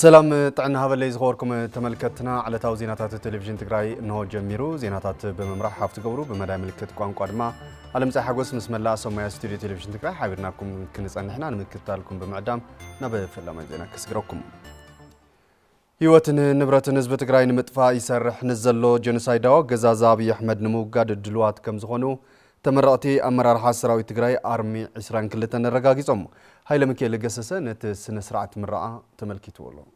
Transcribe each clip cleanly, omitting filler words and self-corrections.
سلام طعنا هذا اللي يزغوركم تملكتنا على توزينات التلفزيون تقرأي إنه جميرو زينات بممرح حافظ قبرو بمدام ملكت قوان قادمة على مساحة قوس بسم الله سوما استوديو تلفزيون تقرأي حابرناكم كنس أن إحنا نمكتالكم بمعدام نبي فيلم زينا كسكركم هيوتن نبرة نسبة تقرأي نمتفا يسرح نزلو جنسايداو جزازا أبي أحمد نموقاد الدلوات كم زغنو تمرأتي أمرار حاسراوي تقرأي أرمي عشران كلتن الرقاقي صمو هاي لما كي لقسسة نت سنسرعة مرأة تملكيتو والله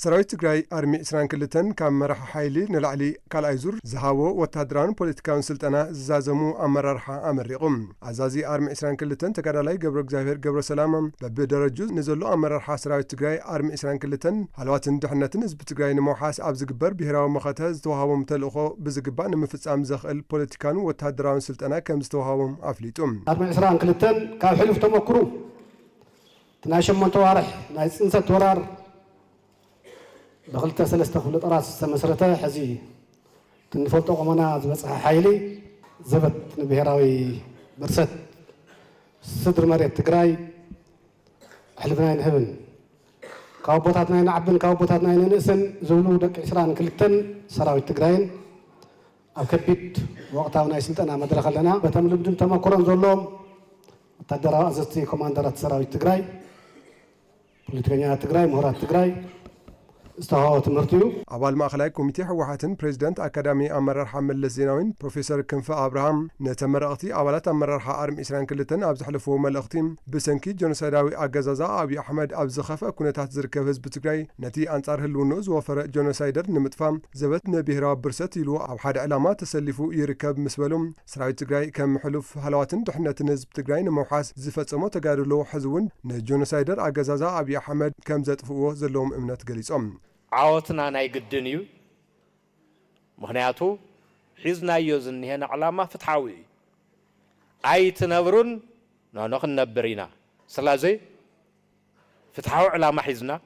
سراوي تقرأي أرمي إسران كلتن كام مرح حايلي نلعلي كالايزور زهاو وتهدران بوليتيكاون سلطنا زازمو أمرارحا أمريقم عزازي أرمي إسران كلتن تقرألاي قبرك زافير قبر سلامم ببدرجو نزلو أمرارحا سراوي تقرأي أرمي إسران كلتن حلواتن دحنتن إزب تقرأي نموحاس أبزقبر بهراو مخاتها زتوهاوم تلقو بزقبا نمفتسام زخل بوليتيكاون وتهدران سلطنا كم زتوهاوم أفليتم أرمي إسران كلتن كاب حلف تمكرو تناشم من توارح نايس انسى تورار بغلت سلسته خلط راس مسرته حزي تنفلطو قمنا زبصح حيلي زبط بهراوي برست صدر مريت تقراي حلفنا نهبن كاوبوتاتنا نعبن كاوبوتاتنا ننسن زولو دك إسران كلتن سراوي تقراين أو كبيت وقتها وناي سلطنا مدرخ لنا بتملبدن تمكرن زولهم تدرا أزتي كوماندرات سراوي تقراي بوليتيكانيا تقراي مهرات تقراي استهاوت مرتيو عبال ماخلاي كوميتي حوحاتن بريزيدنت أكاديمي أمرر حمل الزينوين بروفيسور كنفة أبراهام نتمرقتي عبالات أمرر أرم إسران كلتن أبز حلفو ملقتيم بسنكي جونسايداوي أجازازا أبي أحمد أبز خفة كونتات زركب حزب تقراي نتي أنصار هلونوز وفرق جونسايدر نمتفام زبط نبيهرا برست يلو أو حد علامات تسلفو يركب مسبلهم سراوي تقراي كم حلف حلواتن دحنة نزب تقراي نموحاس زفت سمو تقارلو حزون نجونسايدر أجازازا أبي أحمد كم زتفوه زلهم إمنت قليصهم عاوتنا ناي قدنيو مخنياتو حزنا يوزن هنا علامة فتحاوي أي تنبرون نحن نبرينا سلازي فتحاو علامة حزنا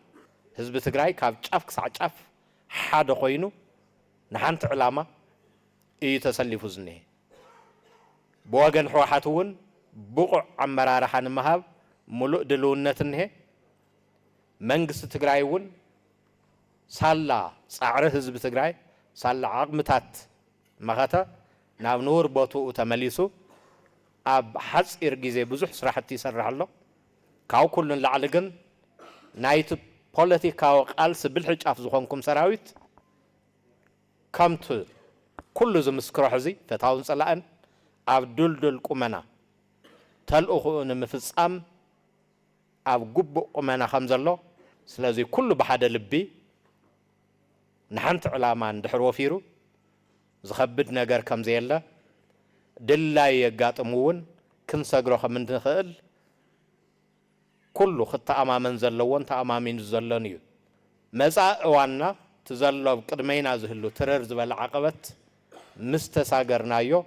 حزب تقراي كاب جاف كسع جاف حاد خوينو نحنت علامة إي تسلفو زنه بواغن حوحاتون بقع عمرار حان مهاب ملؤ دلونتنه منقس تقرايون سالا صعره حزب تقراي سالا عقمتات مغاتا ناب نور بوتو تمليسو اب حصير غيزي بزح سراحتي يسرح الله كاو كلن لعلغن نايت بوليتيكاو قالس بالحجاف زخونكم سراويت كمت كل زمسكرو حزي فتاون صلاان اب دلدل قمنا تلقو نمفصام اب غب قمنا خمزلو سلازي كل بحد لبي نحنت علامة ندحر وفيرو زخبد نجار كم زيلا دلا يقات أمون كن سجرو خمن نخل كله خط أمامن زلون تأمامين زلونيو مساء وانا تزلوا قدمين عزهلو تررز بالعقبة مستساجرنايو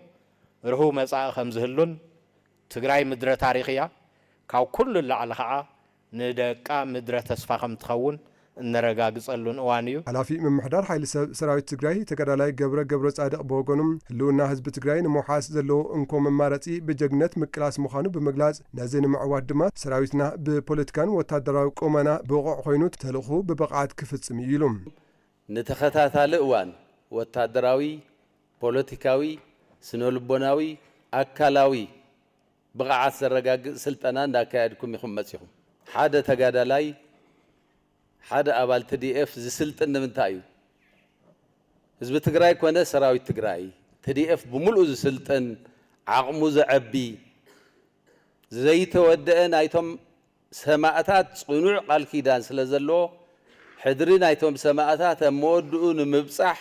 رهو مساء خمزهلون تجراي مدرة تاريخية كاو كل اللي على خاء ندكا مدرة تسفاخم تخون نرجع قصلون وانيو على في من محضر حيل سراوي تقراي تقرالاي قبر صادق بوغونم لونا حزب تقراي نموحاس زلو انكم ممارتي بجغنت مقلاس مخانو بمغلاص نازين معواد دما سراويتنا ببوليتيكان وتادراوي قومنا بوقع خوينو تلخو ببقعات كفصم يلوم نتخاتال اوان وتادراوي بوليتيكاوي سنولبوناوي اكالاوي بقعات سرغاق سلطنا ناكايدكم يخمصيهم حدا تقادالاي حدا أبال TDF زسلطن منتايو حزب تقراي كونه سراوي تقراي TDF بملؤ زسلطن عقمو زعبي زي تودئن ايتم سماعتات صنوع قال كيدان سلازلو حدرين ايتم سماعتات مودؤ نمبصح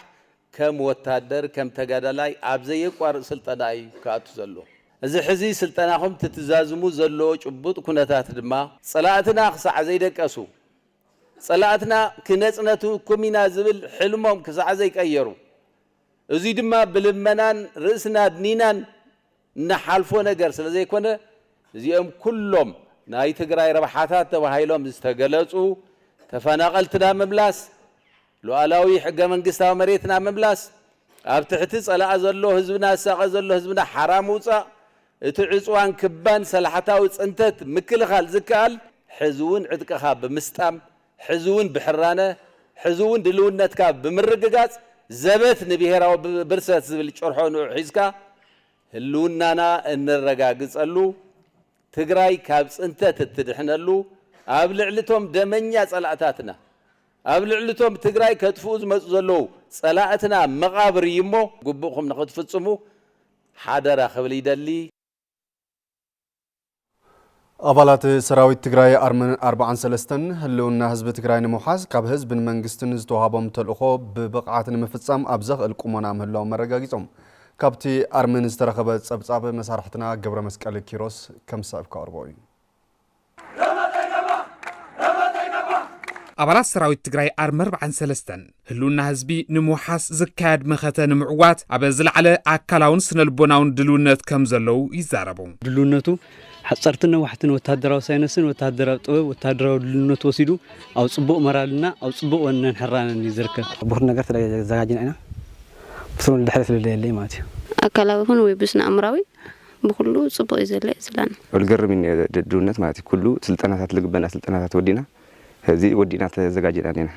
كم وتادر كم تقادالاي ابزي يقوار سلطناي كاتو زلو እዚ ሕዚ ስልጠናኹም ትትዛዝሙ ዘሎ ጭቡጥ ኩነታት ድማ ጸላእትና ክሳዕ ዘይደቀሱ ጸላእትና ክነጽነቱ ኮሚና ዝብል ሕልሞም ክሳዕ ዘይቀየሩ እዚ ድማ ብልመናን ርእስና ድኒናን نحالفو نجار سلزي كونه زيهم كلهم ناي تجري ربحاتات تبهايلهم استجلسوا تفناقلتنا مبلاس لؤلاوي حق منقستها مريتنا مبلاس أبتحت صلاة زلو هزبنا ساق زلو هزبنا حرام وصا تعصوان كبان سلحتاو انتت مكل خال زكال حزون عدك خاب بمستام حزون بحرانه حزون دلونتك بمرققات زبت نبيهراو برسات زبل شرحون حزكا هلونانا انرقاقص قالو تግራይ ካብ ጽንተት ትድሕነሉ ኣብ ልዕልቶም ደመኛ ጸላእታትና ኣብ ልዕልቶም ትግራይ ከጥፍኡ ዝመጹ ዘለው ጸላእትና መቃብር ይሞ ጉቡኹም ንኽትፍጽሙ ሓደራ ክብል ይደሊ አባላት ሰራዊት ትግራይ አርመን 43 ህልውና ህዝብ ትግራይ ንምሓዝ ካብ ህዝብን መንግስትን ዝተዋሃቦም ተልእኾ ብብቕዓትን ምፍጻም ኣብ ዘኽእል ቁመና ምህላው መረጋጊጾም ካብቲ አርመን ዝተረኸበ ጸብጻብ መሳርሕትና ገብረ መስቀል ኪሮስ ከምሳብ ካርቦይ አባላት ሰራዊት ትግራይ አርመር 43 ህልውና ህዝቢ ንምሓስ ዝካየድ መኸተ ንምዕዋት ኣብ ዝለዓለ አካላውን ስነልቦናውን ድልውነት ከም ዘለው ይዛረቡ ድልውነቱ حصرتنا وحدنا وتهدروا ساينسن وتهدروا طب وتهدروا لنوت وسيدو او صبو مرالنا او صبو ونحرانا نزركه بور ነገር ተዘጋጅና አይና ፍሩን ለሐለፍ ለሌ ማለት አካላው ሆኖ ወይብስና አምራዊ በሁሉ ጽቦ ይዘለ ይዝላን ወልገርሚን ድልውነት ማለት ሁሉ ስልጣናታት ለግበና ስልጣናታት ወዲና እዚህ ወዲና ተዘጋጅና ነና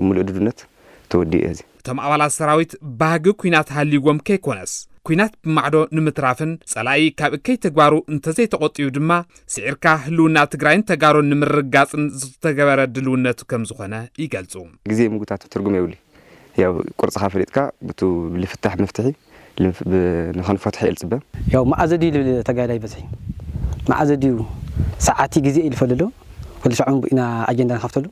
ሙሉ ድልውነት ተወዲ እዚህ ተም አባላት ሰራዊት ባግ ኩናት ሃሊጎም ከይኮነስ ኩናት ብማዕዶ ንምትራፍን ጸላይ ካብ እከይ ተግባሩ እንተዘይ ተቆጥዩ ድማ ሲዕርካ ህልውና ትግራይን ተጋሮን ንምርጋጽን ዝተገበረ ድልውነቱ ከም ዝኾነ ይገልጹ ግዜ ምጉታት ትርጉም ይውሊ ያው ቁርጽ ኻፈለትካ ብቱ ልፍታህ መፍትሒ ንኸንፈትሕ ይልጽበ ያው ማዕዘዲ ተጋዳይ በዝሒ ማዕዘዲ ሰዓቲ ግዜ ይልፈልሎ ኩሉ ሻዕም ኢና አጀንዳ ንኸፍተሉ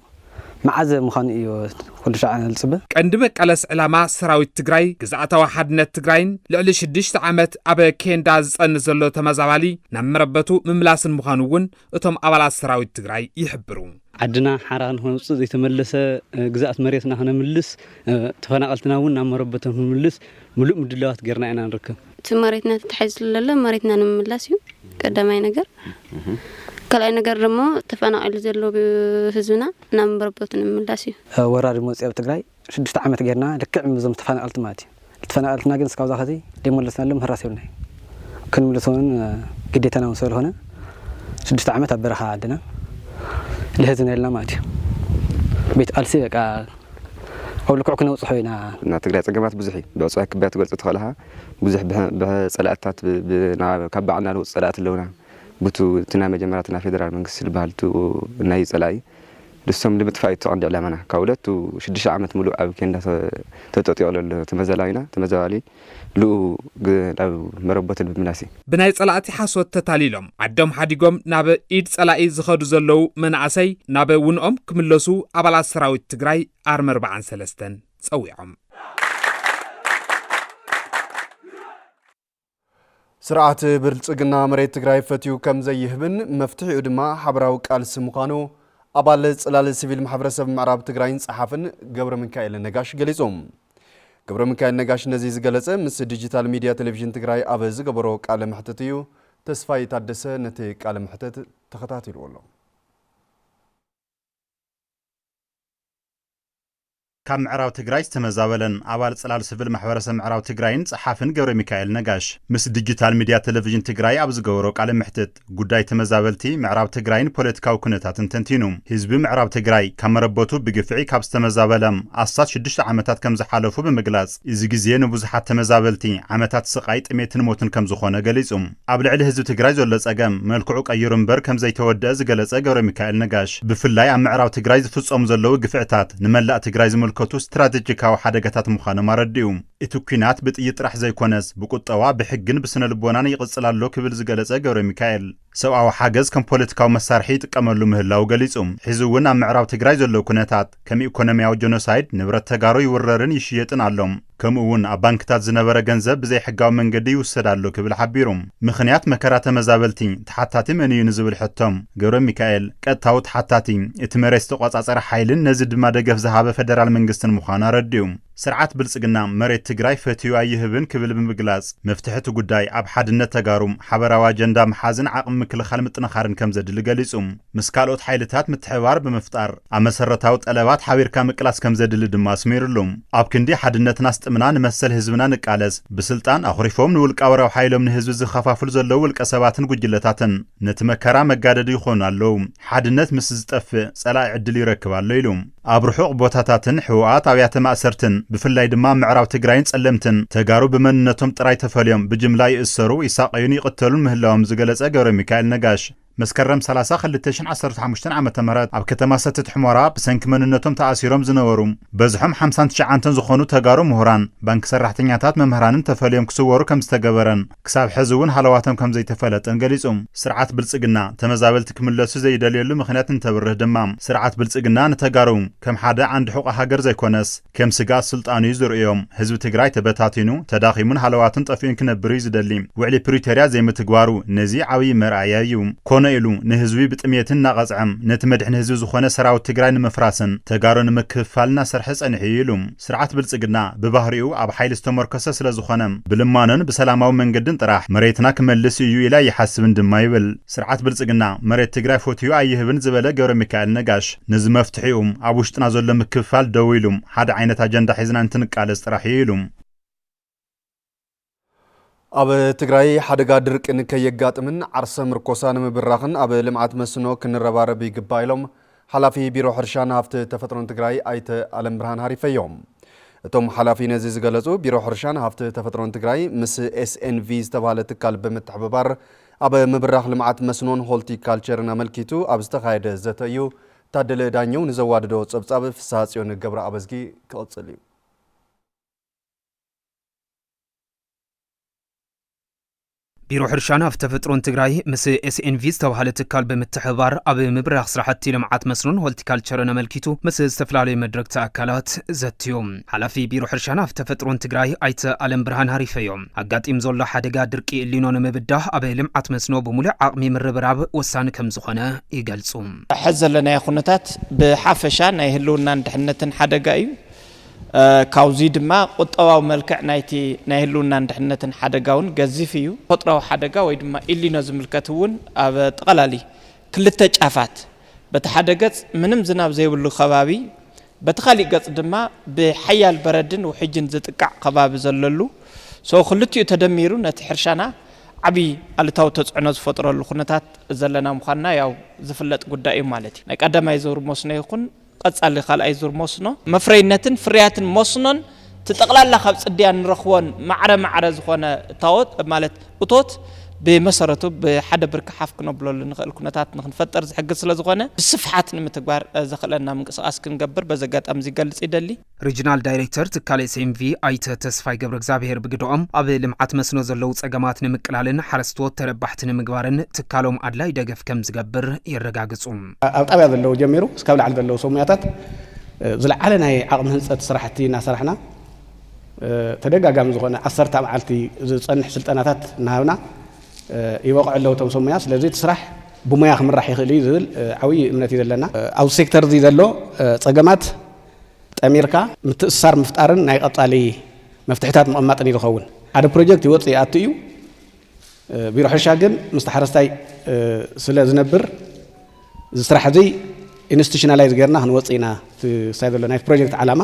معز مخان إيو كل شيء الصبح. عندما قلس علامة سراوي تجري جزء حدنا تجرين لعل شديش عمت أبى كين داز أنزلوا تمازوالي نمربطو مملاس المخانون أتم أول سراوي تجري يحبرون. عندنا حران هون صدق يتملس جزء مريتنا هنا ملس تفنا قلتنا ون نمربطهم ملس ملوك مدلات جرنا أنا نركب. تمريتنا تحز لا مريتنا نملاسيو قدامي نجر. كلا نجر رمو تفنا على زلوا بهزونا نمبربطن ملاسي. ورار موسى بتجري شدت عمت جرنا لك عمزم تفنا قلت ماتي. تفنا قلت ناقص كذا هذي لما لسنا لهم هراسيونا. كل ملسون قديتنا وصل هنا. شدت عمت برها عندنا. لهزنا لنا ماتي. بيت ألسي كا أو لك عكنا وصحينا. نتجري تجمعات بزحي بوصاك بيت قلت تدخلها بزح بصلاة كبعنا له صلاة اللونا. بتو تنام جماعتنا فيدرال منقص البالتو ناي صلاي لسهم اللي بتفايتوا عند علمنا كولت وشدش عمت ملو أو كنا تتوتي على تمزلاينا تمزالي لو مربوط بالمناسي بناي صلاتي حسوت تتاليلهم عدم حديقهم ناب إيد صلائي زخدو زلو من عسي ناب ونقم كملسو أبلا سراوي تجراي أرمر بعن سلستن سويهم سرعة برلصقنا مريت تግራይ ፈትዩ ከም ዘይህብን መፍትሒኡ ድማ ሓበራዊ ቃልሲ ምዃኑ ኣባል ጽላል ሲቪል ማሕበረሰብ ምዕራብ ትግራይን ጸሓፍን ገብረ ሚካኤል ነጋሽ ገሊጾም ገብረ ሚካኤል ነጋሽ ነዚ ዝገለጸ ምስ ዲጂታል ሚዲያ ቴሌቪዥን ትግራይ ኣብ ዝገበሮ ቃለ መሕተት እዩ ተስፋይ ታደሰ ነቲ ቃለ መሕተት ተኸታቲልዎ كم معراو تجراي استمزاولن أول صلال سفل محورس معراو تجراين صحافن جوري ميكائيل نجاش مس ديجيتال ميديا تلفزيون تجراي أبز جوروك على محتت قداي تمزاولتي معراو تجراين بوليتيكا وكنتات تنتينوم حزب معراو تجراي كم ربطو بجفعي كابس تمزاولم أساس شدش عمتات كم زحالفو بمجلس إذا جزيان وبزحات تمزاولتي عمتات سقايت ميتن موتن كم زخونة جليزهم قبل على حزب تجراي زولز أجام ملكوك أيرنبر كم زي تودز جلس جوري ميكائيل نجاش بفلاي عم معراو تجراي فص أمزلو جفعتات نملا تجراي كتو استراتيجيكاو حدقات مخانه مرديوم اتو كينات بطيط راح زي كونس بقطوا بحقن بسنه لبونان يقصلالو كبل زغلصه ገብረ ሚካኤል ሰብአዊ ሓገዝ ከም ፖለቲካዊ መሳርሒ ይጥቀመሉ ምህላው ገሊጹም ሒዙውን ኣብ ምዕራብ ትግራይ ዘሎ ኩነታት ከም ኢኮኖሚያዊ ጀኖሳይድ ንብረት ተጋሩ ይወረርን ይሽየጥን ኣሎም ከምኡውን ኣብ ባንክታት ዝነበረ ገንዘብ ብዘይ ሕጋዊ መንገዲ ይውሰዳሉ ክብል ሓቢሮም ምኽንያት መከራ ተመዛበልቲ ተሓታቲ መን እዩ ንዝብል ሕቶም ገብረ ሚካኤል ቀጥታው ተሓታቲ እቲ መሬት ተቆጻጸረ ሓይልን ነዚ ድማ ደገፍ ዝሃበ ፌደራል መንግስትን ምዃኑ ረድዮም ስርዓት ብልጽግና መሬት ትግራይ ፈትዩ ኣይህብን ክብል ብምግላጽ መፍትሕቲ ጉዳይ ኣብ ሓድነት ተጋሩም ሓበራዊ ኣጀንዳ መሓዝን ዓቕሚ ምክልኻል ምጥንኻርን ከም ዘድሊ ገሊጹም ምስ ካልኦት ሓይልታት ምትሕብባር ብምፍጣር ኣብ መሰረታዊ ጠለባት ሓቢርካ ምቅላስ ከም ዘድሊ ድማ ኣስሚሩሎም ኣብ ክንዲ ሓድነትና ስጥምና ንመሰል ህዝብና ንቃለስ ብስልጣን ኣኽሪፎም ንውልቃውራዊ ሓይሎም ንህዝቢ ዝኸፋፍሉ ዘለዉ ውልቀ ሰባትን ጉጅለታትን ነቲ መከራ መጋደዲ ይኾኑ ኣለዉ ሓድነት ምስ ዝጠፍእ ጸላኢ ዕድል ይረክብ ኣሎ ኢሎም ኣብ ርሑቕ ቦታታትን ሕወሓት ኣብያተ ማእሰርትን ብፍላይ ድማ ምዕራብ ትግራይን ጸለምትን ተጋሩ ብመንነቶም ጥራይ ተፈልዮም ብጅምላ ይእሰሩ ይሳቀዩን ይቅተሉን ምህላዎም ዝገለጸ ገብረ ሚካኤል ነጋሽ መስከረም 30 2015 ዓመተ ምህረት ኣብ ከተማ ሰተት ሕሞራ ብሰንኪ መንነቶም ተኣሲሮም ዝነበሩ በዝሖም 59 ዝኾኑ ተጋሩ ምሁራን ባንክ ሰራሕተኛታት መምህራንን ተፈልዮም ክስወሩ ከም ዝተገበረን ክሳብ ሕዚ እውን ሃለዋቶም ከም ዘይተፈለጠን ገሊጾም ስርዓት ብልጽግና ተመዛበልቲ ክምለሱ ዘይደልየሉ ምኽንያት እንተብርህ ድማ ስርዓት ብልጽግና ንተጋሩ ከም ሓደ ዓንዲ ሕቁ ሃገር ዘይኮነስ ከም ስጋት ስልጣኑ ዝርእዮም ህዝቢ ትግራይ ተበታቲኑ ተዳኺሙን ሃለዋቱን ጠፊኡን ክነብር ዝደሊ ውዕሊ ፕሪቶሪያ ዘይምትግባሩ ነዚ ዓብይ መርኣያ እዩ ኢሉ ንህዝቢ ብጥሜትን ናቐጽዕም ነቲ መድሕን ህዝቢ ዝኾነ ሰራዊት ትግራይ ንምፍራስን ተጋሩ ንምክፍፋልና ሰርሐ ጸኒሑ ኢሉ ስርዓት ብልጽግና ብባህሪኡ ኣብ ሓይሊ ዝተመርኮሰ ስለ ዝኾነ ብልማኖን ብሰላማዊ መንገድን ጥራሕ መሬትና ክመልስ እዩ ኢላ ይሓስብን ድማ ይብል ስርዓት ብልጽግና መሬት ትግራይ ፈትዩ ኣይህብን ዝበለ ገብረ ሚካኤል ነጋሽ ነዚ መፍትሒኡ ኣብ ውሽጥና ዘሎ ምክፍፋል ደው ኢሉ ሓደ ዓይነት ኣጀንዳ ሒዝና እንትንቃለስ ጥራሕ ኢሉ ኣብ ትግራይ ሓደጋ ድርቅን ከየጋጥምን ዓርሰ ምርኮሳን ምብራኽን ኣብ ልምዓት መስኖ ክንረባረብ ይግባእ ኢሎም ሓላፊ ቢሮ ሕርሻን ሃብቲ ተፈጥሮን ትግራይ ኣይተ ኣለም ብርሃን ሃሪፈዮም እቶም ሓላፊ ነዚ ዝገለጹ ቢሮ ሕርሻን ሃብቲ ተፈጥሮን ትግራይ ምስ SNV ዝተባሃለ ትካል ብምትሕብባር ኣብ ምብራኽ ልምዓት መስኖን ሆርቲካልቸርን ኣመልኪቱ ኣብ ዝተኻየደ ዘተ እዩ ታደለ ዳኘው ንዘዋደዶ ጸብጻብ ፍስሓ ጽዮን ገብረ ኣበዝጊ ክቕጽል እዩ ቢሮ ሕርሻን ሃብቲ ተፈጥሮን ትግራይ ምስ SNV ዝተባሃለ ትካል ብምትሕብባር ኣብ ምብራኽ ስራሕቲ ልምዓት መስኖን ሆርቲካልቸርን ኣመልኪቱ ምስ ዝተፈላለዩ መድረክ ኣካላት ዘትዮም ሓላፊ ቢሮ ሕርሻን ሃብቲ ተፈጥሮን ትግራይ ኣይተ ኣለም ብርሃን ሃሪፈዮም ኣጋጢም ዘሎ ሓደጋ ድርቂ ኢሊኖ ንምብዳህ ኣብ ልምዓት መስኖ ብሙሉእ ዓቕሚ ምርብራብ ወሳኒ ከም ዝኾነ ይገልጹ ሕዚ ዘለናዮ ኩነታት ብሓፈሻ ናይ ህልውናን ድሕነትን ሓደጋ እዩ ካውዚ ድማ ቁጠባዊ መልክዕ ናይቲ ናይ ህልውናን ድሕነትን ሓደጋውን ገዚፍ እዩ ተፈጥሮአዊ ሓደጋ ወይ ድማ ኢሊኖ ዝምልከት እውን ኣብ ጠቕላሊ ክልተ ጫፋት በቲ ሓደ ገጽ ምንም ዝናብ ዘይብሉ ከባቢ በቲ ካሊእ ገጽ ድማ ብሓያል በረድን ውሕጅን ዝጥቃዕ ከባቢ ዘለሉ ሰው ክልቲኡ ተደሚሩ ነቲ ሕርሻና ዓብይ ኣልታዊ ተጽዕኖ ዝፈጥረሉ ኩነታት ዘለና ምዃንና ያው ዝፍለጥ ጉዳይ እዩ ማለት እዩ ናይ ቀዳማይ ዙር መስኖ ይኹን ቀጻሊ ካልኣይ ዙር መስኖ መፍረይነትን ፍርያትን መስኖን ተጠቕላላ ካብ ጽድያ ንረኽቦን ማዕረ ዝኾነ እታወት ማለት እቶት ብመሰረቱ ብሓደ ብርኪ ሓፍ ክነብለሉ ንኽእል ኩነታት ንኽንፈጠር ዝሕግዝ ስለ ዝኾነ ብስፍሓት ንምትግባር ዘኽእለና ምንቅስቓስ ክንገብር በዘጋጣሚ ዝገልጽ ይደሊ ሪጅናል ዳይሬክተር ትካል SNV ኣይተ ተስፋይ ገብረ እግዚአብሔር ብግድኦም ኣብ ልምዓት መስኖ ዘለው ጸገማት ንምቅላልን ሓረስቶት ተረባሕቲ ንምግባርን ትካሎም ኣድላይ ደገፍ ከም ዝገብር ይረጋግጹ ኣብ ጣብያ ዘለው ጀሚሩ እስካብ ላዕሊ ዘለው ሰሙያታት ዝለዓለ ናይ ዓቕሚ ህንጸት ስራሕቲ እናሰርሕና ተደጋጋሚ ዝኾነ 10 መዓልቲ ዝጸንሕ ስልጠናታት እናሃብና ይወቅዕ ለው ቶም ሰሙያ ስለዚህ ትስራሕ ብሞያ ክምራሕ ይኽእል እዩ ዝብል ዓብይ እምነት እዩ ዘለና ኣብ ሴክተር እዚ ዘሎ ጸገማት ጠሚርካ ምትእስሳር ምፍጣርን ናይ ቀጻሊ መፍትሕታት ምቕማጥን ይኸውን ሓደ ፕሮጀክት ይወጽእ ይኣቱ እዩ ቢሮ ሕርሻ ግን ምስ ሓረስታይ ስለ ዝነብር ዝስራሕ እዚ ኢንስቲቱሽናላይዝ ጌርና ክንወጽእና ትሳይ ዘሎ ናይ ፕሮጀክት ዓላማ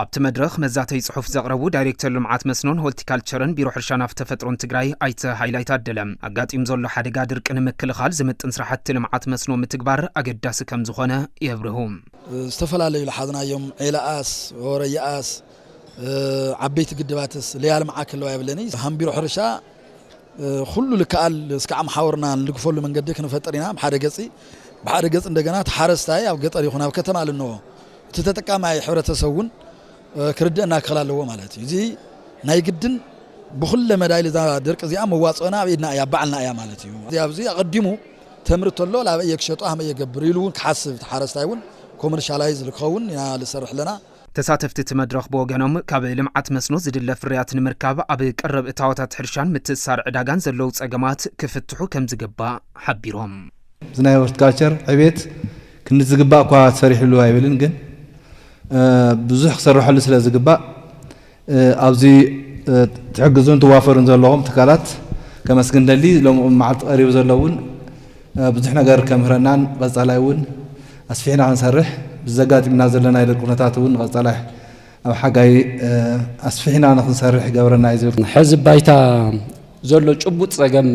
ኣብቲ መድረኽ መዛተይ ጽሑፍ ዘቕረቡ ዳይሬክተር ልምዓት መስኖን ሆርቲካልቸርን ቢሮ ሕርሻን ሃብቲ ተፈጥሮን ትግራይ ኣይተ ሃይላይት ኣደለም ኣጋጢም ዘሎ ሓደጋ ድርቂ ንምክልኻል ዝምጥን ስራሕቲ ልምዓት መስኖ ምትግባር ኣገዳሲ ከም ዝኾነ የብርሁ ዝተፈላለዩ ዝሓዝናዮም ዒላኣስ ወረያኣስ ዓበይቲ ግድባትስ ለያልምዓ ክለዋ የብለኒ ሃም ቢሮ ሕርሻ ኩሉ ልከኣል እስካዕ ማሕወርና ንልግፈሉ መንገዲ ክንፈጥር ኢና ብሓደ ገጽ እንደገና ተሓረስታይ ኣብ ገጠር ይኹን ኣብ ከተማ ልንዎ እቲ ተጠቃማይ ሕብረተሰቡን ክርድእና ክኽእል ኣለዎ ማለት እዩ እዚ ናይ ግድን ብኩለ መዳይል ዛ ድርቂ እዚኣ መዋፅኦና ኣብ ኢድና እያ ባዕልና እያ ማለት እዩ ኣብዚ ኣቐዲሙ ተምርት ተሎ ላበየ ክሸጦ ሃመ የገብር ኢሉ እውን ክሓስብ ተሓረስታይ እውን ኮመርሻላይዝ ልክኸውን ኢና ልሰርሕ ኣለና ተሳተፍቲ እቲ መድረኽ ብወገኖም ካብ ልምዓት መስኖ ዝድለ ፍርያት ንምርካብ ኣብ ቀረብ እታወታት ሕርሻን ምትእስሳር ዕዳጋን ዘለው ጸገማት ክፍትሑ ከም ዝግባእ ሓቢሮም ዝናይ ሆርቲካልቸር ዕቤት ክንዝግባእ እኳ ተሰሪሕሉ ኣይብልን ግን ብዙሕ ክሰርሐሉ ስለ ዝግባእ أبزي تحجزون توافرون زلهم تكالات كما سكندلي لو معت قريب زلون بزحنا غير كمهرنان غزالايون أسفينا عن سرح بالزقات من نازلنا إلى القناتون غزالاي أو حاجة أسفينا عن سرح جبرنا يزور حزب بايتا زلوا شبوت صجم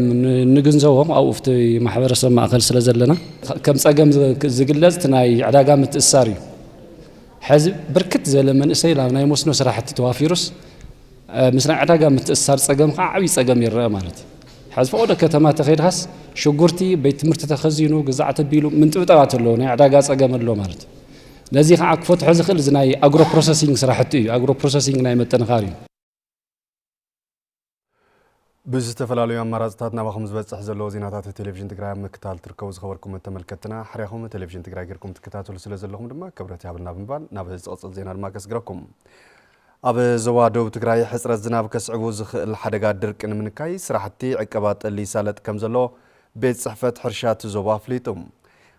نجنزوهم أو في محورة ما أخل سلزلنا كم صجم زجلز تناي على قامة الساري حزب بركت زي لما نسيلا ناي مسنو صراحة توافيروس مثلا على قامة السار صجم عوي صجم يرى مالتي حزب أودا كتما تخيل هس شجورتي بيت مرت تخزينه جزعة بيلو من تبتعات اللون على قاس صجم اللون مالتي نزيخ عقفت حزق الزناي أجرو بروسيسينج صراحة أجرو بروسيسينج ناي متنخاري بزتفلالو أماراتنا بخمس بس حزلوا زينات التلفزيون تقرأ مكتال تركوز خبركم تملكتنا حريهم التلفزيون تقرأ غيركم تكتاتوا لسلسلة لهم دما كبرتي عبد النابنبال نابز أصل زينا الماكس غركم أب زوادو تقرأ حسر الزناب كسعوز الحدقات درك إن من كايس راحتي عقبات اللي سالت كمزلو بيت صحفة حرشات زوبا فليتم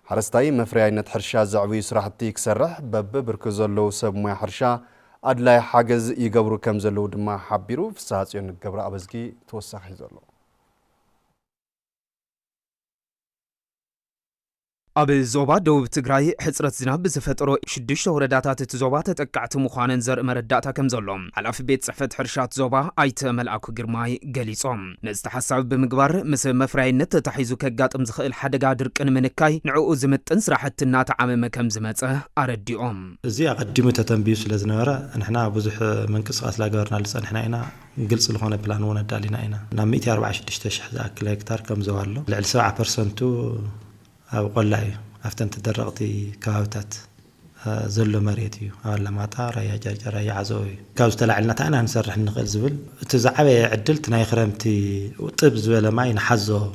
حرستاي مفرياينة حرشات زعوي سراحتي كسرح بب بركزلو سب مويا حرشا أدلاي حاجز يجبروا كم زلوا دما حبيرو في ساعات ينجبر أبزكي توسخ يزلوا أب زوبا دوب تجري حسرة زناب بزفترو شدش ورداتات تزوبا تتقعت مخانن زر مرداتا كم زلهم على في بيت صحفة حرشات زوبا أيت ملأكو جرماي جليصهم نستحسب بمقبر مثل مفرعينت تحيزو كجات أمزخ الحد قادر كن منكاي نعو زمت انسراحة النات عام كم زمته أرديهم زي قدموا تنبيس لزنورة نحنا بزح من قصص لا جارنا لسه نحنا هنا قلص الخونة بلانونا دالينا هنا نعم 240 تشتش ذاك هكتار كم زوالو لعل 7% أو قلاي أفتن تدرقتي كاوتات زلو مريتيو أولا ماتا رايا جرجر رايا عزوي كاوز تلعلنا تانا نسرح نقل زبل تزعبي عدلت ناي خرمتي وطب زبل معي نحزو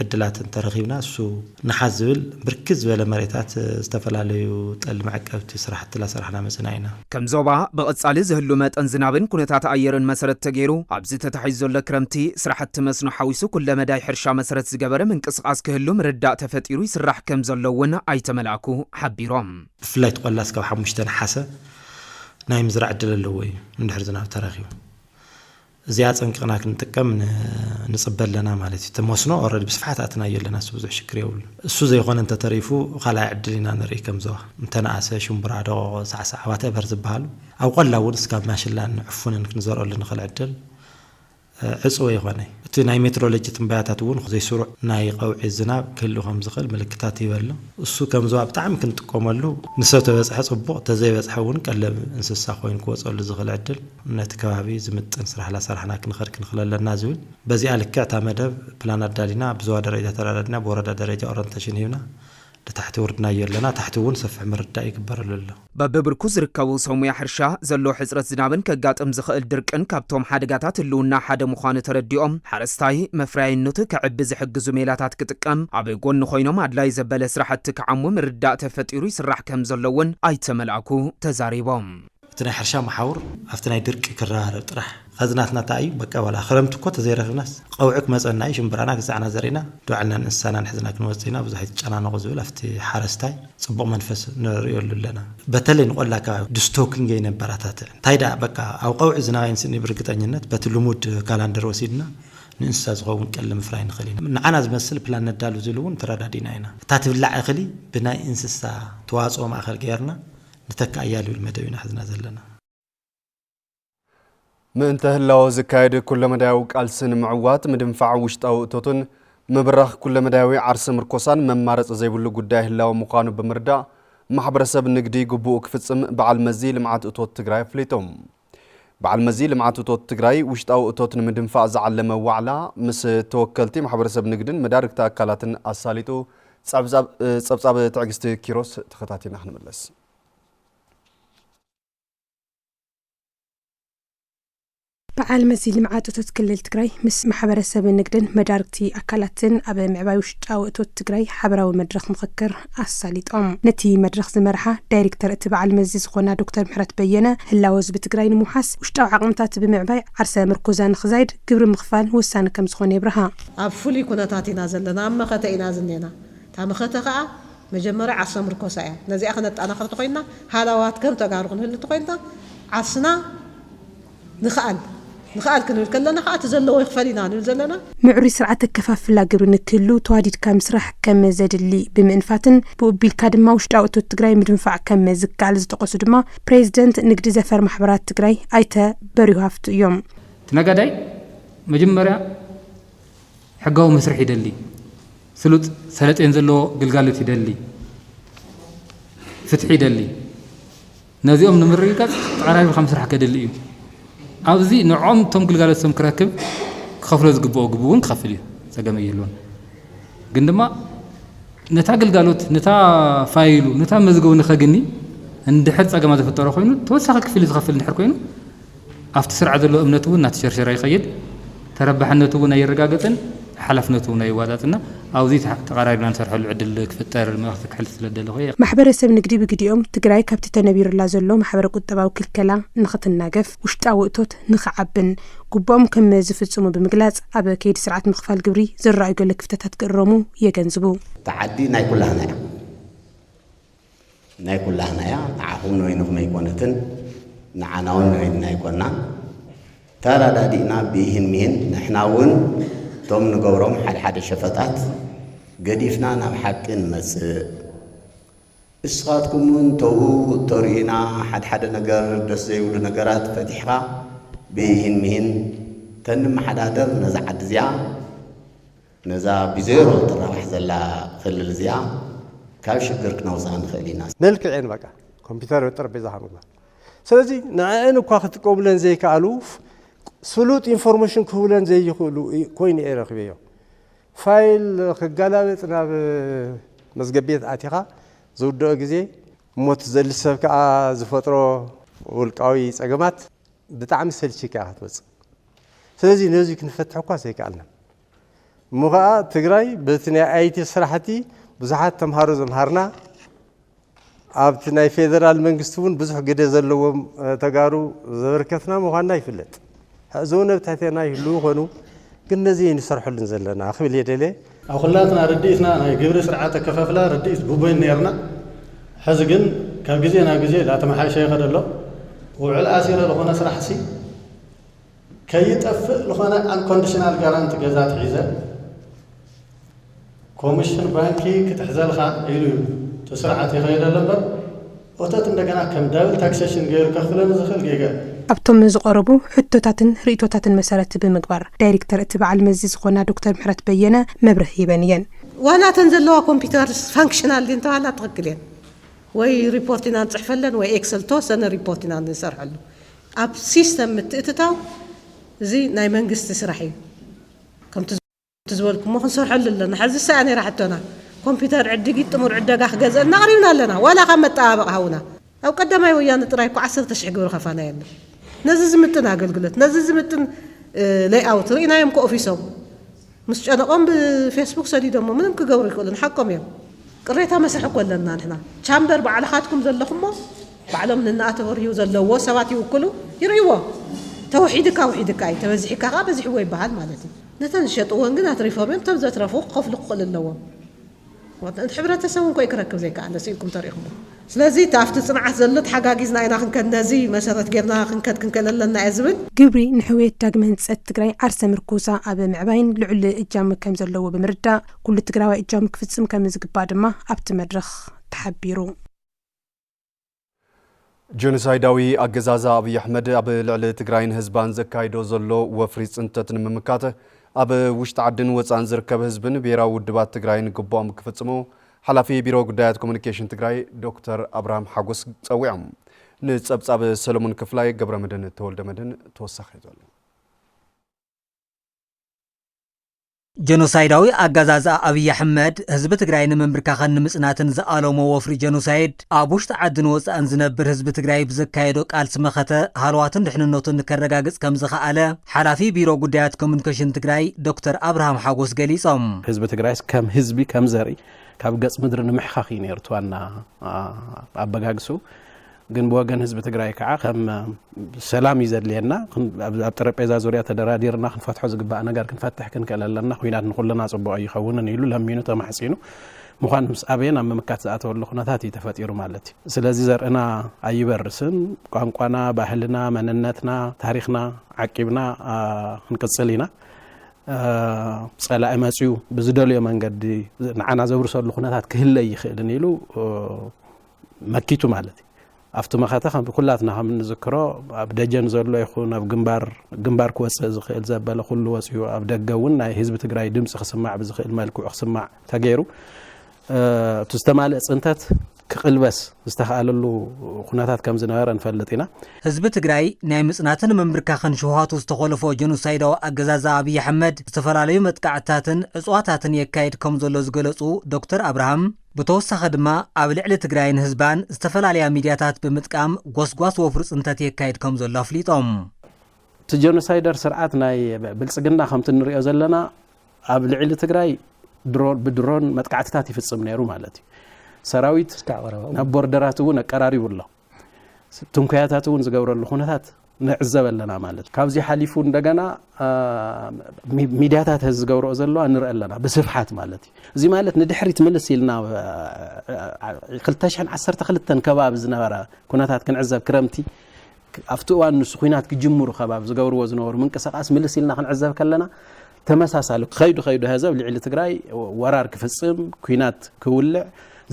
عدلات ترغيبنا سو نحزبل بركز ولا مريتات استفلالي وتقل معك أوتي صراحة لا صراحنا مسناينا كم زوبا بقصالي زهلومات انزنابن كنتات أيرن مسرت تجيرو عبزي تتحيزو لكرمتي صراحة تمسنو حويسو كل مداي حرشا مسرت زجبر من قصقاس كهلو مرداء تفتيرو يسرح كم زلون أي تملاكو حبيروم فلايت قلاسكو حمشتن حسا نايم زرع عدل اللوي ندحر زناب تراخيو زيادة أنك نتكلم نصبر لنا مالتي تموسنا أورد بصفحات أتنايل لنا سوزع شكريول السوزة يخون أنت تعرفوا خلا عدلنا نري كم زوا أنت ناسا شو برادو ساعة واتبر زبالو أو قل لو نسكاب ماشي لان عفون إنك نزور لنا خلا عدل عصوي يخوني تناي مترولوجي تنبياتاتون زي سرعة ناي قوعي الزناب كله خمزقل ملكتاتي ولا السو كم زوا بتعم كنت قوملو نسوته بس حسب تزي بس حون كلم انسسا خوين كوص ولا زغل عدل نتكابي زمت انسرح لا سرحنا كنخرك نخلل النازول بزي الكعتا مدب بلان دالينا بزوا درجه ترددنا بورده درجه اورنتيشن هنا لتحت وردنا يلنا تحت ون سفح مردا يكبر لله ببركوز ركبو سوميا حرشا زلو حزرت زنابن كغاطم زخل درقن كابتوم حدغاتات لونا حد مخان ترديوم حرستاي مفراينوت كعب زحجزو ميلاتات كتقم ابي غون خوينوم ادلاي زبل سرحت كعمو مردا تفطيرو يسرح كم زلون ايتملاكو تزاريبوم تناي حرشا محاور افتناي درق كرار طرح خزناتنا تاعي بقى ولا خرمت كو تزيرف الناس قوعك مصناي شمبرانا كزعنا زرينا دوعلنا انسانا نحزنا كنوصينا بزحيت ጫናና غزول افتي حارستاي صبق منفس نريول لنا بتلي نقول لك دستوكينج ينبراتات تايدا بقى او قوع زناين سني برغطانيነት بتلمود كالندر وسيدنا ننسى زغون كلم فراين خلينا نعنا زمسل بلان ندالو زلون تردادينا هنا تاتبلع اخلي بناي انسسا تواصو ماخل غيرنا نتكا يالو المدوينا حزنا زلنا من تهلاو زكايد كل مداوي قالسن معوات مدنفع وشطاو توتن مبرخ كل مداوي عرس مركوسان ممارص زيبلو غداي هلاو مخانو بمردا محبرسب نقدي غبو كفصم بعل مزي لمعات اوتوت تግራይ فليتوم بعل مزي لمعات اوتوت تግራይ وشطاو اوتوتن مدنفع زعلم وعلا مس توكلتي محبرسب نقدن مداركتا اكالاتن اساليتو صبصاب تعغست كيروس تخطاتينا نملس بعال مزيل معاتوت كلل تግራይ مس محبرسب نقدن مداركتي اكالاتن اب معباي وشطاو اوتوت تግራይ حبراو مدرخ مفكر اساليطوم نتي مدرخ زمرحه دايركتور اتباع المزي زخونا دكتور محرت بينه هلاوز بتግራይ نمحاس وشطاو عقمتات بمعباي عرسه مركوزان خزايد قبر مخفال وسان كم زخون يبرها افولي كنتاتينا زلنا مخته زنينا تا مخته خا مجمره عرسه مركوسا نزي اخنت انا خرط خوينا حلاوات كم تغارقن هل تخوينا عسنا ንخال ክንብል ከለና ኸኣት ዘለዎ ይኽፈሊና ንብል ዘለና ምዕሩይ ስርዓት ከፋፍላ ግብሪ ንክህሉ ተዋዲድካ ምስራሕ ከም ዘድሊ ብምንፋትን ብኡቢልካ ድማ ውሽጣዊ እቶት ትግራይ ምድንፋዕ ከም ዝከኣል ዝጠቐሱ ድማ ፕሬዚደንት ንግዲ ዘፈር ማሕበራት ትግራይ ኣይተ በሪሁ ሃፍቱ እዮም ትነጋዳይ መጀመርያ ሕጋዊ መስርሕ ይደሊ ስሉጥ ሰለጤን ዘለዎ ግልጋሎት ይደሊ ፍትሒ ይደሊ ነዚኦም ንምርግጋጽ ተቀራሪብካ መስራሕ ከደሊ እዩ ኣብዚ ንዖም ቶም ግልጋሎት ሰም ክረክብ ክኸፍሎ ዝግብኦ ግቡውን ክኸፍል እዩ ፀገም የለዎን ግን ድማ ነታ ግልጋሎት ነታ ፋይሉ ነታ መዝገቡ ንኸግኒ እንድሕር ፀገማ ዝፈጠሮ ኮይኑ ተወሳኺ ክፍል ዝኸፍል እንድሕር ኮይኑ ኣብቲ ስርዓት ዘሎ እምነቱ እውን እናተሸርሸረ ይኸይድ ተረባሕነቱ እውን ኣይረጋገፅን ሓላፍነቱ እውን ኣይዋጣጥና ኣብዚ ተቀራሪብና ንሰርሐሉ ዕድል ክፍጠር ምኽቲ ክሕል ስለደለ ኾየ ማሕበረሰብ ንግዲ ብግዲኦም ትግራይ ካብቲ ተነቢሩላ ዘሎ ማሕበረ ቁጠባዊ ክልከላ ንኽትናገፍ ውሽጣዊ እቶት ንኽዓብን ጉቦኦም ከም ዝፍጽሙ ብምግላጽ ኣብ ከይዲ ስርዓት ምኽፋል ግብሪ ዝረኣዩ ገለ ክፍተታት ክእረሙ የገንዝቡ ተዓዲ ናይ ኩላህና እያ ናይ ኩላህና እያ ንዓኹም ነወይንኹም ኣይኮነትን ንዓና እውን ነወይንና ኣይኮንና ተራዳዲእና ብይህን ምሂን ንሕና እውን ቶም ንገብሮም ሓደ ሸፈጣት ገዲፍና ናብ ሓቂ ንመጽእ እስኻትኩም እውን ተው ተሪእና ሓደ ነገር ደስ ዘይብሉ ነገራት ፈቲሕኻ ብይህን ምሂን ተንመሓዳደር ነዛ ዓዲ እዚኣ ነዛ ብዜሮ ትራባሕ ዘላ ክልል እዚኣ ካብ ሽግር ክነውፅኣ ንኽእል ኢና መልክዕን በቃ ኮምፒውተር ጠረጴዛ ምግባር ስለዚ ንዕአን እኳ ክትቀብለን ዘይከኣሉ ስሉጥ ኢንፎርሜሽን ክህብለን ዘይኽእሉ ኮይኑ እየ ረኺበዮ ፋይል ክጋላበጥ ናብ መዝገብ ቤት ኣቲኻ ዝውድኦ ግዜ ሞት ዘሊ ሰብ ከዓ ዝፈጥሮ ውልቃዊ ፀገማት ብጣዕሚ ሰልቺካ ክትወፅእ ስለዚ ነዚ ክንፈትሕ እኳ ዘይከኣልና እሞ ከዓ ትግራይ በቲ ናይ ኣይቲ ስራሕቲ ብዙሓት ተምሃሮ ዘምሃርና ኣብቲ ናይ ፌደራል መንግስቲ እውን ብዙሕ ግደ ዘለዎም ተጋሩ ዘበርከትና ምዃንና ይፍለጥ እዞም ነብታትና ይህሉ ኾኑ ግን ነዚ ንሰርሐሉን ዘለና ክብል የደለ ኣብ ኩላትና ርድኢትና ናይ ግብሪ ስርዓት ከፋፍላ ርድኢት ብቦይን ነርና ሕዚ ግን ካብ ግዜ ናብ ግዜ ላተመሓየሸ ይኸድ ኣሎ ውዕል ኣሲረ ዝኾነ ስራሕሲ ከይጠፍእ ዝኾነ አንኮንዲሽናል ጋራንቲ ገዛ ትሒዘ ኮሚሽን ባንኪ ክትሕዘልካ ኢሉ እዩ ተስርዓት ይኸይድ ኣሎ እምበር ኦተት እንደገና ከም ዳብል ታክሴሽን ገይሩ ከኽፍለን ዝኽእል ጌጋ ኣብቶም ዝቐረቡ ሕቶታትን ርእቶታትን መሰረት ብምግባር ዳይሬክተር እቲ በዓል መዚ ዝኾና ዶክተር ምሕረት በየነ መብርህ ይበን እየን ዋላተን ዘለዋ ኮምፒውተር ፋንክሽናል ድን ተባህላ ትኽክል እየን ወይ ሪፖርት ኢና ንፅሕፈለን ወይ ኤክሰል ተወሰነ ሪፖርት ኢና ንሰርሐሉ ኣብ ሲስተም ምትእትታው እዚ ናይ መንግስቲ ስራሕ እዩ ከምቲ ዝበልኩሞ ክንሰርሐሉ ኣለና ሕዚ ሰኣ ነይራ ሕቶና ኮምፒውተር ዕድጊት ጥሙር ዕደጋ ክገዝአልና ቀሪብና ኣለና ዋላ ካብ መጠባበቕ ሃውና ኣብ ቀዳማይ ወያነ ጥራይ እኮ 10,000 ግብሪ ከፋና የለን ነዚ ዝምጥን ኣገልግሎት ነዚ ዝምጥን ሌይኣውት ርኢናዮም ከኦፊሶም ምስ ጨነቆም ብፌስቡክ ሰዲዶሞ ምንም ክገብሩ ይኽእሉን ሓቆም እዮም ቅሬታ መስርሕ እኮ ኣለና ንሕና ቻምበር ባዕልኻትኩም ዘለኹሞ ባዕሎም ንናኣተወርዩ ዘለዎ ሰባት ይውክሉ ይርእይዎ ተውሒድካ ውሒድካ እዩ ተበዚሕካ ከዓ በዚሕዎ ይበሃል ማለት እዩ ነተን ዝሸጥዎን ግን ኣትሪፎም እዮም ቶም ዘትረፉ ክኸፍሉ ክኽእል ኣለዎም ሕብረተሰብ እንኳ ይክረክብ ዘይከኣለ ስኢልኩም ተሪእኹሞ ስለዚ ታፍቲ ጽንዓት ዘሎ ተሓጋጊዝና ኢና ክንከድ ነዚ መሰረት ጌርና ክንከድ ኣለና እየ ዝብል ግብሪ ንሕውየት ዳግመ ህንፀት ትግራይ ዓርሰ ምርኩሳ ኣብ ምዕባይን ልዑል እጃም ከም ዘለዎ ብምርዳእ ኩሉ ትግራዋይ እጃም ክፍጽም ከም ዝግባእ ድማ ኣብቲ መድረኽ ተሓቢሩ ጀኖሳይዳዊ ኣገዛዛ ኣብይ ኣሕመድ ኣብ ልዕሊ ትግራይን ህዝባን ዘካይዶ ዘሎ ወፍሪ ጽንተት ንምምካት ኣብ ውሽጢ ዓድን ወፃን ዝርከብ ህዝብን ብሄራዊ ውድባት ትግራይን ግቦም ክፍጽሙ ሓላፊ ቢሮ ጉዳያት ኮሙኒኬሽን ትግራይ ዶክተር አብርሃም ሓጎስ ጸዊዖም ንጸብጻብ ሰሎሞን ክፍላይ ገብረ መድህን ተወልደ መድህን ተወሳኺ ዘሎ ጀኖሳይዳዊ ኣገዛዛ ኣብይ ኣሕመድ ህዝቢ ትግራይ ንምምርካኸን ንምጽናትን ዝኣለሞ ወፍሪ ጀኖሳይድ ኣብ ውሽጢ ዓድን ወፃእን ዝነብር ህዝቢ ትግራይ ብዘካየዶ ቃልሲ መኸተ ሃልዋትን ድሕንነቱን ከረጋግጽ ከም ዝኸኣለ ሓላፊ ቢሮ ጉዳያት ኮሙኒኬሽን ትግራይ ዶክተር አብርሃም ሓጎስ ገሊጾም ህዝቢ ትግራይ ከም ህዝቢ ከም ዘርኢ ካብ ገጽ ምድሪ ንምሕኻኽ ነይሩ ዋና ኣበጋግሱ ግን ብወገን ህዝቢ ትግራይ ከዓ ከም ሰላም ይዘድልየና ኣብ ጠረጴዛ ዙርያ ተደራዲርና ክንፈትሖ ዝግባእ ነገር ክንፈትሕ ክንክእል ኣለና ኩናት ንኩልና ጽቡቕ ይኸውንን ኢሉ ለሚኑ ተማሕጺኑ ምዃን ምስ ኣበየን ኣብ ምምካት ዝኣተወሉ ኩነታት እዩ ተፈጢሩ ማለት እዩ ስለዚ ዘርእና ኣይበርስን ቋንቋና ባህልና መንነትና ታሪኽና ዓቂብና ክንቅጽል ኢና ጸላኢ መጽኡ ብዝደልዮ መንገዲ ንዓና ዘብርሰሉ ኩነታት ክህለይ ይኽእልን ኢሉ መኪቱ ማለት እዩ ኣብቲ መኸተ ከም ኩላትና ከም ንዝክሮ ኣብ ደጀን ዘሎ ይኹን ኣብ ግንባር ክወፅእ ዝኽእል ዘበለ ኩሉ ወፅኡ ኣብ ደገ እውን ናይ ህዝቢ ትግራይ ድምፂ ክስማዕ ብዝኽእል መልክዑ ክስማዕ ተገይሩ ትስተማልእ ጽንተት ክቕልበስ ዝተኻኣለሉ ኩነታት ከም ዝነበረ ንፈልጥ ኢና ህዝቢ ትግራይ ናይ ምጽናትን ምምብርካኽን ሽውሃቱ ዝተኸለፎ ጀኖሳይዳዊ ኣገዛዝ ኣብይ ኣሕመድ ዝተፈላለዩ መጥቃዕትታትን ዕፅዋታትን የካይድ ከም ዘሎ ዝገለጹ ዶክተር አብርሃም ብተወሳኺ ድማ ኣብ ልዕሊ ትግራይን ህዝባን ዝተፈላለያ ሚድያታት ብምጥቃም ጎስጓስ ወፍሪ ጽንተት የካይድ ከም ዘሎ ኣፍሊጦም እቲ ጀኖሳይደር ስርዓት ናይ ብልጽግና ከምቲ ንሪኦ ዘለና ኣብ ልዕሊ ትግራይ ብድሮን መጥቃዕትታት ይፍጽም ነይሩ ማለት እዩ ሰራዊት ናብ ቦርደራት እውን ኣቀራሪቡ ኣሎ ትንኩያታት እውን ዝገብረሉ ኩነታት ንዕዘብ ኣለና ማለት ካብዚ ሓሊፉ እንደገና ሚድያታት ዝገብረኦ ዘለዋ ንርኢ ኣለና ብስፍሓት ማለት እዩ እዚ ማለት ንድሕሪት ምልስ ኢልና 2012 ከባቢ ዝነበረ ኩነታት ክንዕዘብ ክረምቲ ኣብቲ እዋን ንሱ ኩናት ክጅምሩ ከባቢ ዝገብርዎ ዝነበሩ ምንቅስቓስ ምልስ ኢልና ክንዕዘብ ከለና ተመሳሳሊ ከይዱ ህዝብ ልዕሊ ትግራይ ወራር ክፍጽም ኩናት ክውልዕ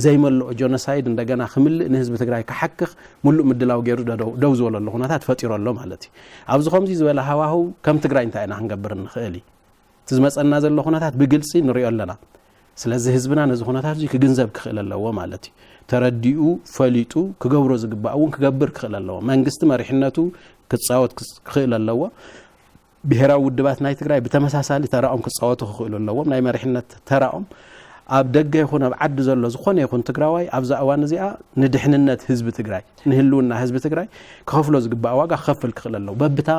ዘይመልኦ ጀኖሳይድ እንደገና ክምልእ ንህዝቢ ትግራይ ክሓክኽ ሙሉእ ምድላው ገይሩ ደው ዝበለሉ ኩነታት ፈጢሩ ኣሎ ማለት እዩ ኣብዚ ከምዚ ዝበለ ሃዋህው ከም ትግራይ እንታይ ኢና ክንገብር ንኽእል እዩ እቲ ዝመፀና ዘሎ ኩነታት ብግልፂ ንሪኦ ኣለና ስለዚ ህዝብና ነዚ ኩነታት እዚ ክግንዘብ ክኽእል ኣለዎ ማለት እዩ ተረዲኡ ፈሊጡ ክገብሮ ዝግባእ እውን ክገብር ክኽእል ኣለዎ መንግስቲ መሪሕነቱ ክጻወት ክኽእል ኣለዎ ብሄራዊ ውድባት ናይ ትግራይ ብተመሳሳሊ ተራኦም ክጻወቱ ክኽእሉ ኣለዎም ናይ መሪሕነት ተራኦም ኣብ ደገ ይኹን ኣብ ዓዲ ዘሎ ዝኾነ ይኹን ትግራዋይ ኣብዛ እዋን እዚኣ ንድሕንነት ህዝቢ ትግራይ ንህልውና ህዝቢ ትግራይ ክኸፍሎ ዝግባእ ዋጋ ክኸፍል ክኽእል ኣለዎ በብታ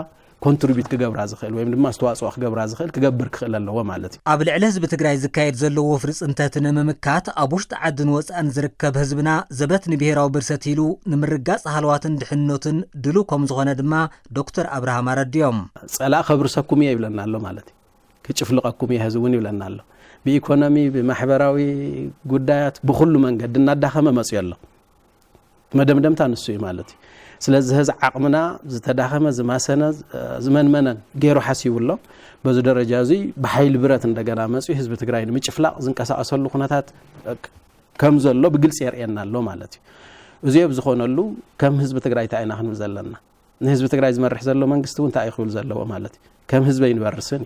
ኮንትሪቢዩት ክገብራ ዝኽእል ወይ ድማ ኣስተዋፅኦ ክገብራ ዝኽእል ክገብር ክኽእል ኣለዎ ማለት እዩ ኣብ ልዕሊ ህዝቢ ትግራይ ዝካየድ ዘሎ ወፍሪ ጽንተት ንምምካት ኣብ ውሽጢ ዓድን ወፃእን ዝርከብ ህዝብና ዘበት ንብሄራዊ ብርሰት ኢሉ ንምርጋጽ ሃልዋትን ድሕንነትን ድሉ ከም ዝኾነ ድማ ዶክተር አብርሃም ኣረድዮም ጸላእ ከብርሰኩም እየ ይብለና ኣሎ ማለት እዩ ክጭፍልቐኩም እየ ህዝቢ እውን ይብለና ኣሎ ብኢኮኖሚ ብማሕበራዊ ጉዳያት ብኩሉ መንገዲ እናዳኸመ መጽኡ ኣሎ መደምደምታ ንሱ እዩ ማለት እዩ ስለዚ ህዝ ዓቕምና ዝተዳኸመ ዝማሰነ ዝመንመነን ገይሩ ሓሲቡ ኣሎ በዚ ደረጃ እዚ ብሓይሊ ብረት እንደገና መጽኡ ህዝቢ ትግራይ ንምጭፍላቕ ዝንቀሳቐሰሉ ኩነታት ከም ዘሎ ብግልፂ የርእየና ኣሎ ማለት እዩ እዚ ብዝኾነሉ ከም ህዝቢ ትግራይ እንታይ ኢና ክንብል ዘለና ንህዝቢ ትግራይ ዝመርሕ ዘሎ መንግስቲ እውን እንታይ ይኽብል ዘለዎ ማለት እዩ ከም ህዝቢ ይንበርስን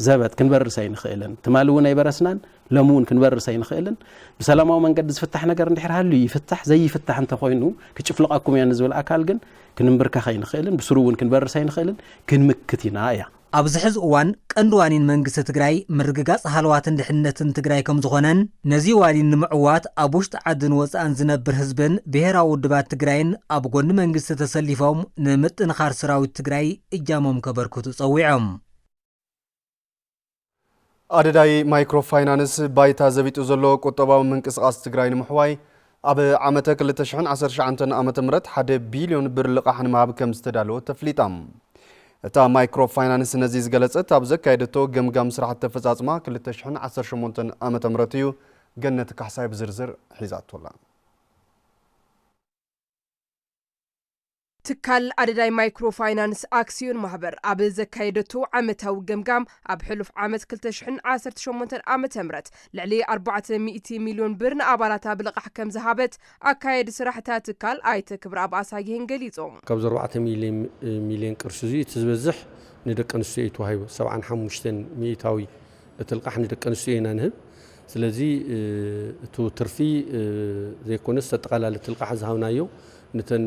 ዘበት ክንበርስ ኣይንኽእልን ትማሊ እውን ኣይበረስናን ሎሚ እውን ክንበርስ ኣይንኽእልን ብሰላማዊ መንገዲ ዝፍታሕ ነገር እንድሕር ሃልዩ ይፍታሕ ዘይፍታሕ እንተኾይኑ ክጭፍልቐኩም እያ ንዝብል ኣካል ግን ክንምብርካኽ ኣይንኽእልን ብስሩ እውን ክንበርስ ኣይንኽእልን ክንምክት ኢና እያ ኣብዚ ሕዚ እዋን ቀንዲ ዋኒን መንግስቲ ትግራይ ምርግጋጽ ሃልዋትን ድሕንነትን ትግራይ ከም ዝኾነን ነዚ ዋኒን ንምዕዋት ኣብ ውሽጢ ዓድን ወፃእን ዝነብር ህዝብን ብሄራዊ ውድባት ትግራይን ኣብ ጎኒ መንግስቲ ተሰሊፎም ንምጥንኻር ሰራዊት ትግራይ እጃሞም ከበርክቱ ጸዊዖም ኣደዳይ ማይክሮፋይናንስ ባይታ ዘቢጡ ዘሎ ቁጠባዊ ምንቅስቓስ ትግራይ ንምሕዋይ ኣብ ዓመተ 2019 ዓመተ ምህረት 1 ቢልዮን ብር ልቓሕ ንምሃብ ከም ዝተዳለወ ተፍሊጣ እታ ማይክሮፋይናንስ ነዚ ዝገለጸት ኣብ ዘካየደቶ ገምጋም ስራሕ ተፈጻጽማ 2018 ዓመተ ምህረት እዩ ገነት ካሕሳይ ብዝርዝር ሒዛቶላ ትካል ኣደዳይ ማይክሮፋይናንስ ኣክሲዮን ማህበር ኣብ ዘካየደቱ ዓመታዊ ገምጋም ኣብ ሕሉፍ ዓመት 2018 ዓመተ ምህረት ልዕሊ 400 ሚልዮን ብር ንኣባላታ ብልቓሕ ከም ዝሃበት ኣካየዲ ስራሕታት ትካል ኣይተ ክብሪ ኣብ ኣሳጊህን ገሊጾም ካብ 4 ሚልዮን ቅርሺ እዚ እቲ ዝበዝሕ ንደቂ ኣንስትዮ እዩ ተዋሂቡ 75 ሚእታዊ እቲ ልቓሕ ንደቂ ኣንስትዮ ኢና ንህብ ስለዚ እቲ ትርፊ ዘይኮነስ ተጠቓላሊ ልቓሕ ዝሃብናዮ نتن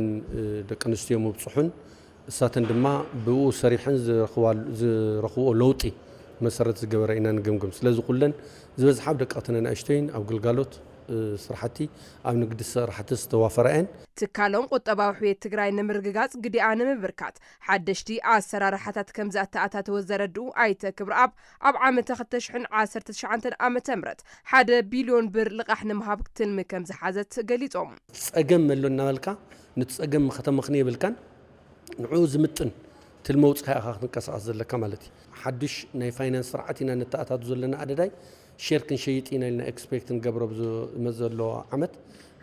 دكانستيو مبصحون ساتن دما بو سريحن زرخوا لوطي مسرت زجبرينا نجمجم سلازو كلن زبز حاب دقاتنا ناشتين أو قلقالوت ስራሕቲ ኣብ ንግዲ ስራሕቲ ዝተዋፈረአን ትካሎም ቁጠባዊ ሕውየት ትግራይ ንምርግጋጽ ግዲኣ ንምብርካት ሓደሽቲ ኣሰራርሓታት ከም ዘተኣታተወ ዘረድኡ ኣይተ ክብረኣብ ኣብ ዓመት 2019 ዓመተ ምህረት 1 ቢልዮን ብር ልቓሕ ንምሃብ ትልሚ ከም ዝሓዘት ገሊጾም ጸገም መሎ እናበልካ ንጸገም ከተመኽኒ ይብልካን ንዑ ዝምጥን ትልመውጽ ሃይኻ ክንቀሳቀስ ዘለካ ማለት እዩ ሓድሽ ናይ ፋይናንስ ስርዓት ኢና ነተኣታቱ ዘለና ኣደዳይ ሼር ክንሸይጥ ኢና ኢልና ኤክስፔክት ንገብሮ ብዘሎ ዓመት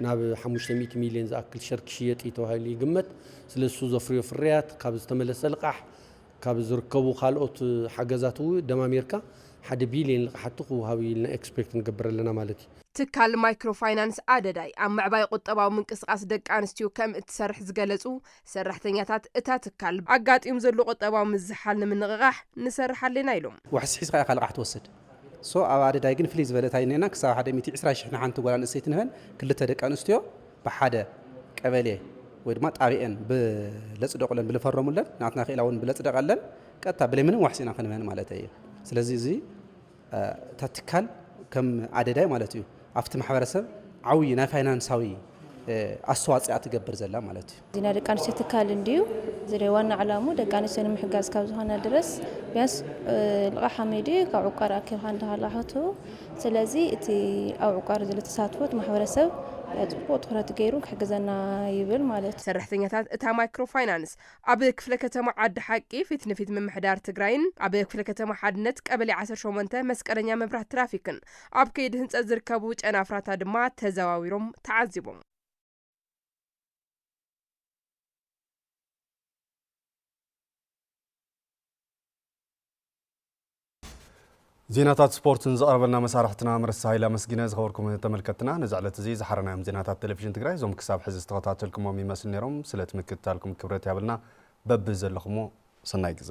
ናብ 500 ሚልዮን ዝኣክል ሼር ክሽየጥ ተባሂሉ ይግመት ስለሱ ዘፍርዮ ፍርያት ካብ ዝተመለሰ ልቓሕ ካብ ዝርከቡ ካልኦት ሓገዛት ደማሜርካ 1 ቢልዮን ልቓሕ ክውሃብ ኢልና ኤክስፔክት ንገብር ኣለና ማለት እዩ ትካል ማይክሮ ፋይናንስ ኣደዳይ ኣብ ምዕባይ ቁጠባዊ ምንቅስቃስ ደቂ ኣንስትዮ ከም እትሰርሕ ዝገለጹ ሰራሕተኛታት እታ ትካል ኣጋጢም ዘሎ ቁጠባዊ ምዝሓል ንምንቕቃሕ ንሰርሕ ኣለና ኢሎም ወሕሲ ሒዝካ ኢኻ ልቓሕ ትወስድ ሶ ኣብ ኣደዳይ ግን ፍልይ ዝበለ ታይነና ክሳብ 120 ሓንቲ ጓል ኣንስተይቲ ንበን ክልተ ደቂ ኣንስትዮ ብሓደ ቀበሌ ወይ ድማ ጣቢአን ብለጽደቁለን ብልፈረሙለን ናትና ኺኢላ እውን ብለጽደቀለን ቀጥታ ብለይ ምንም ዋሕሲና ክንበን ማለት እዩ ስለዚ እዚ ታትካል ከም ኣደዳይ ማለት እዩ ኣብቲ ማሕበረሰብ ዓውይ ናይ ፋይናንሳዊ ኣስተዋጽኦ ትገብር ዘላ ማለት እዩ ዚና ደቂ ኣንስትዮ ትካል እንድዩ ዝሬ ዋና ዕላሙ ደቂ ኣንስትዮ ንምሕጋዝ ካብ ዝኾነ ድረስ ቢያንስ ልቓሕ ሐመዲ ካብ ዕቋር ኣኪብካ እንዳሃላሕቱ ስለዚ እቲ ኣብ ዕቋር ዘሎ ተሳትፎት ማሕበረሰብ ጽቡቕ ትኩረት ገይሩ ክሕግዘና ይብል ማለት ሰራሕተኛታት እታ ማይክሮ ፋይናንስ ኣብ ክፍለ ከተማ ዓዲ ሓቂ ፊት ንፊት ምምሕዳር ትግራይን ኣብ ክፍለ ከተማ ሓድነት ቀበሌ 18 መስቀለኛ መብራህቲ ትራፊክን ኣብ ከይዲ ህንጸት ዝርከቡ ጨናፍራታ ድማ ተዘዋዊሮም ተዓዚቦም ዜናታት ስፖርትን ዘቀርበልና መሳርሕትና መርሳ ሃይላ መስጊነ ዝኸበርኩም ተመልከትና ነዛዕለት እዚ ዝሓረናዮም ዜናታት ቴሌቪዥን ትግራይ ዞም ክሳብ ሕዚ ዝተኸታተልኩሞም ይመስል ነይሮም ስለ ትምክትታልኩም ክብረት ያብልና በብ ዘለኹሞ ሰናይ ግዜ